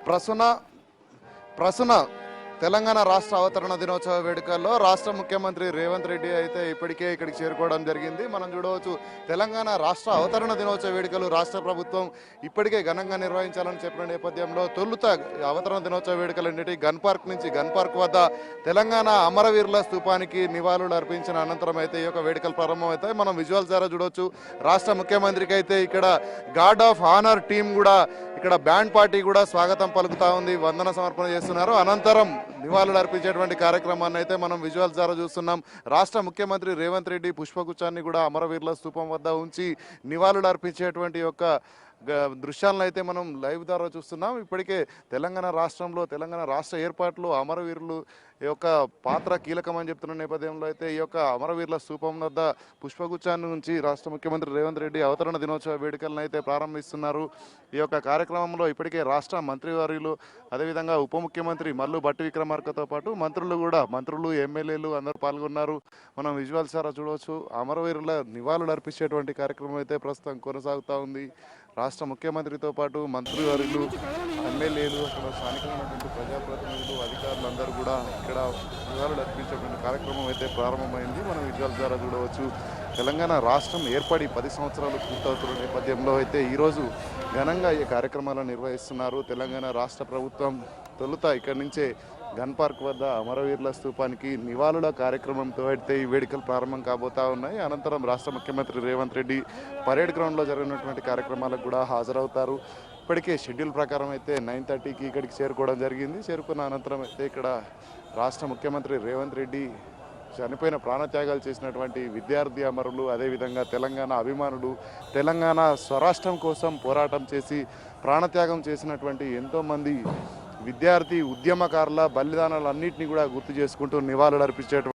ప్రసున ప్రసున తెలంగాణ రాష్ట్ర అవతరణ దినోత్సవ వేడుకల్లో రాష్ట్ర ముఖ్యమంత్రి రేవంత్ రెడ్డి అయితే ఇప్పటికే ఇక్కడికి చేరుకోవడం జరిగింది. మనం చూడవచ్చు తెలంగాణ రాష్ట్ర అవతరణ దినోత్సవ వేడుకలు రాష్ట్ర ప్రభుత్వం ఇప్పటికే ఘనంగా నిర్వహించాలని చెప్పిన నేపథ్యంలో తొలుత అవతరణ దినోత్సవ వేడుకలన్నిటి గన్ పార్క్ వద్ద తెలంగాణ అమరవీరుల స్తూపానికి నివాళులు అర్పించిన అనంతరం అయితే ఈ యొక్క వేడుకలు ప్రారంభమవుతాయి. మనం విజువల్స్ ద్వారా చూడవచ్చు. రాష్ట్ర ముఖ్యమంత్రికి అయితే ఇక్కడ గార్డ్ ఆఫ్ ఆనర్ టీం కూడా ఇక్కడ బ్యాండ్ పార్టీ కూడా స్వాగతం పలుకుతా ఉంది, వందన సమర్పణ చేస్తున్నారు. అనంతరం నివాళులు అర్పించేటువంటి కార్యక్రమాన్ని అయితే మనం విజువల్స్ ద్వారా చూస్తున్నాం. రాష్ట్ర ముఖ్యమంత్రి రేవంత్ రెడ్డి పుష్పగుచ్చాన్ని కూడా అమరవీరుల స్తూపం వద్ద ఉంచి నివాళులు అర్పించేటువంటి యొక్క దృశ్యాలను అయితే మనం లైవ్ ద్వారా చూస్తున్నాం. ఇప్పటికే తెలంగాణ రాష్ట్రంలో తెలంగాణ రాష్ట్ర ఏర్పాట్లు అమరవీరులు యొక్క పాత్ర కీలకమని చెప్తున్న నేపథ్యంలో అయితే ఈ యొక్క అమరవీరుల స్తూపం వద్ద పుష్పగుచ్చాన్ని నుంచి రాష్ట్ర ముఖ్యమంత్రి రేవంత్ రెడ్డి అవతరణ దినోత్సవ వేడుకలను అయితే ప్రారంభిస్తున్నారు. ఈ యొక్క కార్యక్రమంలో ఇప్పటికే రాష్ట్ర మంత్రివర్యులు, అదేవిధంగా ఉప ముఖ్యమంత్రి మల్లు భట్టి విక్రమార్కతో పాటు మంత్రులు ఎమ్మెల్యేలు అందరూ పాల్గొన్నారు. మనం విజువల్స్ ద్వారా చూడవచ్చు. అమరవీరుల నివాళులు అర్పించేటువంటి కార్యక్రమం అయితే ప్రస్తుతం కొనసాగుతూ ఉంది. రాష్ట్ర ముఖ్యమంత్రితో పాటు మంత్రివర్యులు, ఎమ్మెల్యేలు, అక్కడ స్థానికమైనటువంటి ప్రజాప్రతినిధులు, అధికారులు అందరూ కూడా ఇక్కడ నివాళులు అర్పించేటువంటి కార్యక్రమం అయితే ప్రారంభమైంది. మనం విజువల్స్ ద్వారా చూడవచ్చు. తెలంగాణ రాష్ట్రం ఏర్పడి 10 సంవత్సరాలు పూర్తవుతున్న నేపథ్యంలో అయితే ఈరోజు ఘనంగా ఈ కార్యక్రమాలను నిర్వహిస్తున్నారు. తెలంగాణ రాష్ట్ర ప్రభుత్వం తొలుత ఇక్కడి నుంచే గన్ పార్క్ వద్ద అమరవీరుల స్తూపానికి నివాళుల కార్యక్రమంతో అయితే ఈ వేడుకలు ప్రారంభం కాబోతా ఉన్నాయి. అనంతరం రాష్ట్ర ముఖ్యమంత్రి రేవంత్ రెడ్డి పరేడ్ గ్రౌండ్లో జరిగినటువంటి కార్యక్రమాలకు కూడా హాజరవుతారు. ఇప్పటికే షెడ్యూల్ ప్రకారం అయితే 9:30కి ఇక్కడికి చేరుకోవడం జరిగింది. చేరుకున్న అనంతరం అయితే ఇక్కడ రాష్ట్ర ముఖ్యమంత్రి రేవంత్ రెడ్డి చనిపోయిన ప్రాణత్యాగాలు చేసినటువంటి విద్యార్థి అమరులు, అదేవిధంగా తెలంగాణ అభిమానులు, తెలంగాణ స్వరాష్ట్రం కోసం పోరాటం చేసి ప్రాణత్యాగం చేసినటువంటి ఎంతోమంది విద్యార్థి ఉద్యమకారుల బలిదానాలన్నింటినీ కూడా గుర్తు చేసుకుంటూ నివాళులు అర్పించేటువంటి